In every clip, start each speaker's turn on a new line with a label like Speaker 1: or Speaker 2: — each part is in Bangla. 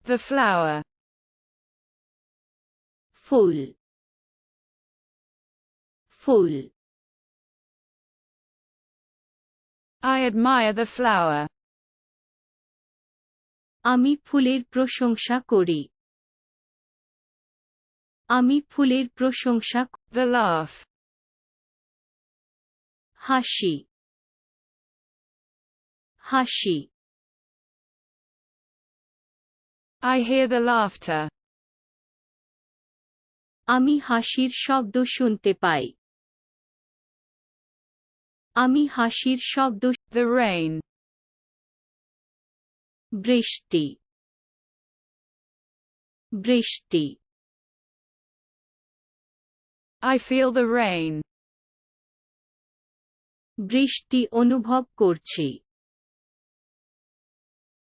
Speaker 1: The flower.
Speaker 2: Full, full.
Speaker 1: I admire the flower.
Speaker 2: আমি ফুলের প্রশংসা করি। আমি ফুলের প্রশংসা।
Speaker 1: The laugh.
Speaker 2: হাসি, হাসি।
Speaker 1: I hear the laughter.
Speaker 2: আমি হাসির শব্দ শুনতে পাই। আমি হাসির শব্দ।
Speaker 1: The rain.
Speaker 2: বৃষ্টি, বৃষ্টি।
Speaker 1: I feel the rain.
Speaker 2: বৃষ্টি অনুভব করছি।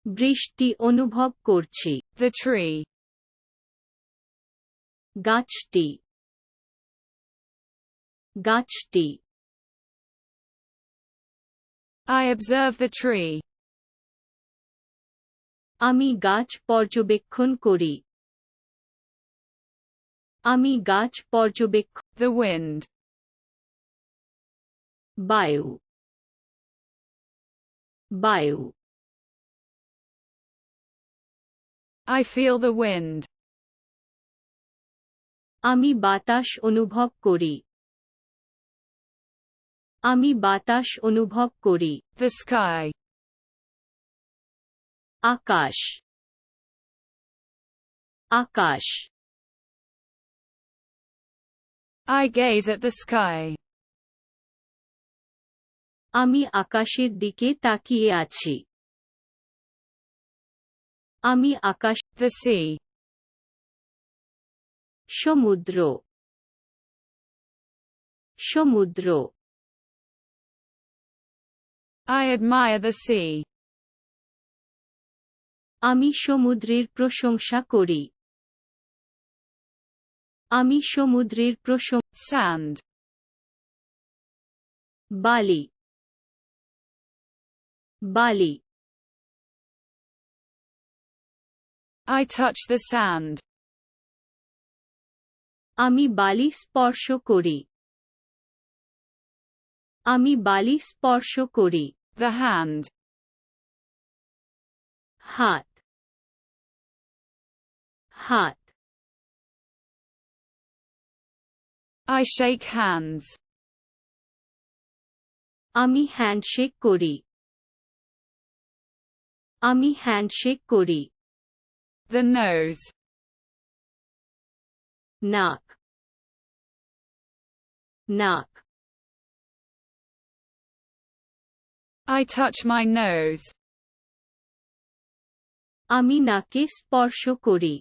Speaker 2: বৃষ্টি অনুভব করছি।
Speaker 1: The tree.
Speaker 2: গাছটি, গাছটি।
Speaker 1: I observe the tree.
Speaker 2: আমি গাছ পর্যবেক্ষণ করি। আমি গাছ পর্যবেক্ষণ।
Speaker 1: The wind.
Speaker 2: বায়ু, বায়ু।
Speaker 1: I feel the wind.
Speaker 2: আমি বাতাস অনুভব করি। আমি বাতাস অনুভব করি।
Speaker 1: The sky.
Speaker 2: Akash, Akash.
Speaker 1: I gaze at the sky.
Speaker 2: আমি আকাশের দিকে তাকিয়ে আছি। আমি আকাশ।
Speaker 1: The sea.
Speaker 2: সমুদ্র, সমুদ্র।
Speaker 1: I admire the sea.
Speaker 2: আমি সমুদ্রের প্রশংসা করি। আমি সমুদ্রের প্রশংসা।
Speaker 1: Sand.
Speaker 2: বালি, বালি।
Speaker 1: I touch the sand.
Speaker 2: আমি বালি স্পর্শ করি। আমি বালি স্পর্শ করি।
Speaker 1: The hand.
Speaker 2: হাত, হাত।
Speaker 1: I shake hands.
Speaker 2: আমি হ্যান্ডশেক করি। আমি হ্যান্ডশেক করি।
Speaker 1: The nose.
Speaker 2: নাক, নাক।
Speaker 1: I touch my nose.
Speaker 2: আমি নাকে স্পর্শ করি।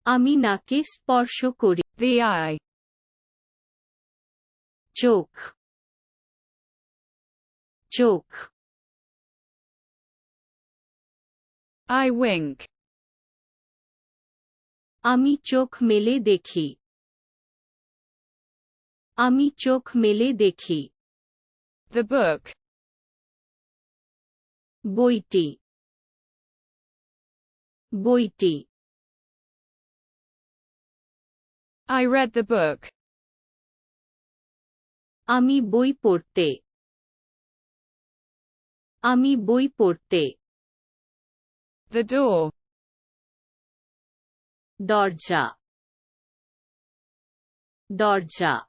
Speaker 2: আমি নাকে স্পর্শ করি।
Speaker 1: The eye.
Speaker 2: চোখ, চোখ।
Speaker 1: I wink.
Speaker 2: আমি চোখ মেলে দেখি। আমি চোখ মেলে দেখি।
Speaker 1: The book.
Speaker 2: বইটি, বইটি।
Speaker 1: I read the book.
Speaker 2: আমি বই পড়তে। আমি বই পড়তে।
Speaker 1: The door.
Speaker 2: দরজা, দরজা।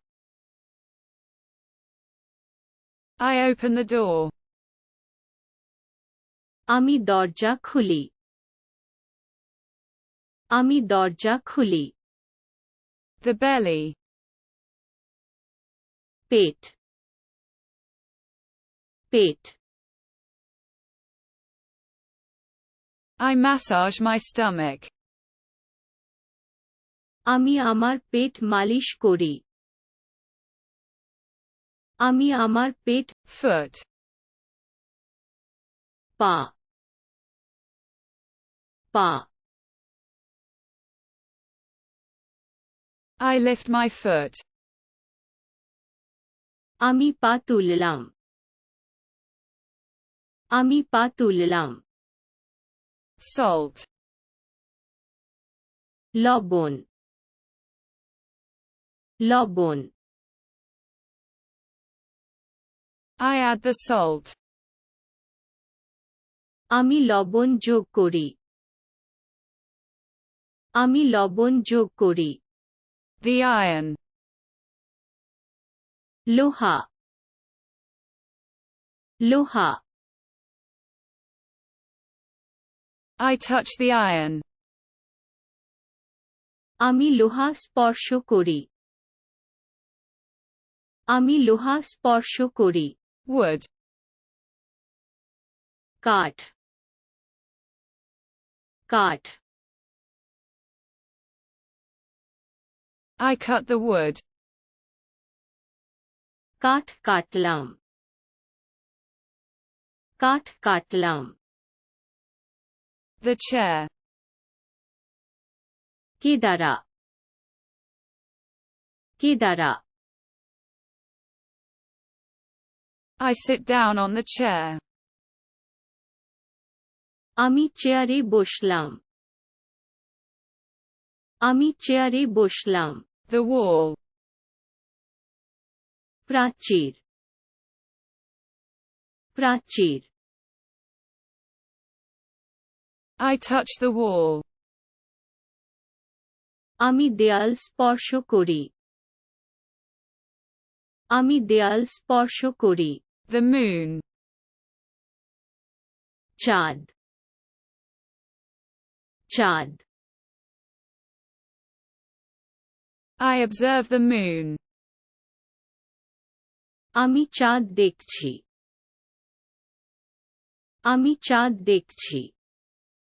Speaker 1: I open the door.
Speaker 2: আমি দরজা খুলি। আমি দরজা খুলি।
Speaker 1: The belly.
Speaker 2: Pet, pet.
Speaker 1: I massage my stomach.
Speaker 2: আমি আমার পেট মালিশ করি। আমি আমার পেট।
Speaker 1: Foot.
Speaker 2: পা, পা।
Speaker 1: I lift my foot.
Speaker 2: আমি পা তুললাম। আমি পা তুললাম।
Speaker 1: Salt.
Speaker 2: লবণ লবণ
Speaker 1: I add the salt.
Speaker 2: আমি লবণ যোগ করি আমি লবণ যোগ করি
Speaker 1: The iron.
Speaker 2: লোহা লোহা
Speaker 1: I touch the iron.
Speaker 2: আমি লোহা স্পর্শ করি আমি লোহা স্পর্শ করি
Speaker 1: Wood.
Speaker 2: কাঠ কাঠ
Speaker 1: I cut the wood.
Speaker 2: কাঠ কাটলাম কাঠ কাটলাম
Speaker 1: The chair.
Speaker 2: কে দ্বারা কে দ্বারা
Speaker 1: I sit down on the chair.
Speaker 2: আমি চেয়ারে বসলাম আমি চেয়ারে বসলাম
Speaker 1: The wall.
Speaker 2: প্রাচীর প্রাচীর
Speaker 1: I touch the wall.
Speaker 2: আমি দেয়াল স্পর্শ করি আমি দেয়াল স্পর্শ করি
Speaker 1: The moon.
Speaker 2: চাঁদ চাঁদ
Speaker 1: I observe the moon.
Speaker 2: আমি চাঁদ দেখছি আমি চাঁদ দেখছি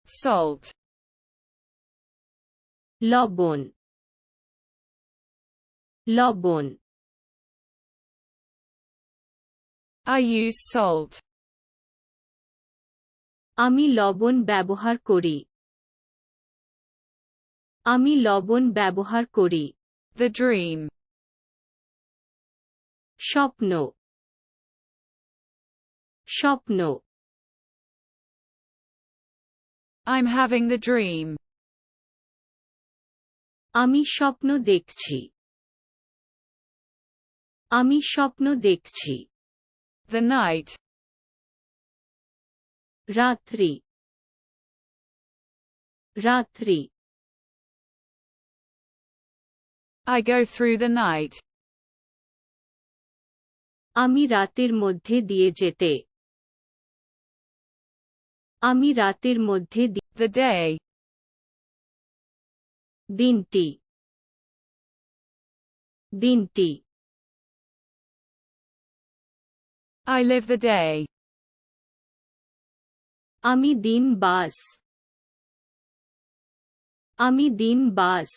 Speaker 1: Salt.
Speaker 2: লবণ লবণ
Speaker 1: I use salt.
Speaker 2: আমি লবণ ব্যবহার করি আমি লবণ ব্যবহার করি
Speaker 1: The dream.
Speaker 2: স্বপ্ন স্বপ্ন
Speaker 1: I'm having the dream.
Speaker 2: আমি স্বপ্ন দেখছি আমি স্বপ্ন দেখছি
Speaker 1: The night.
Speaker 2: রাত্রি রাত্রি
Speaker 1: I go through the night.
Speaker 2: আমি রাতের মধ্যে দিয়ে যেতে আমি রাতের মধ্যে
Speaker 1: The day.
Speaker 2: দিনটি দিনটি
Speaker 1: I live the day.
Speaker 2: আমি দিন বাস আমি দিন বাস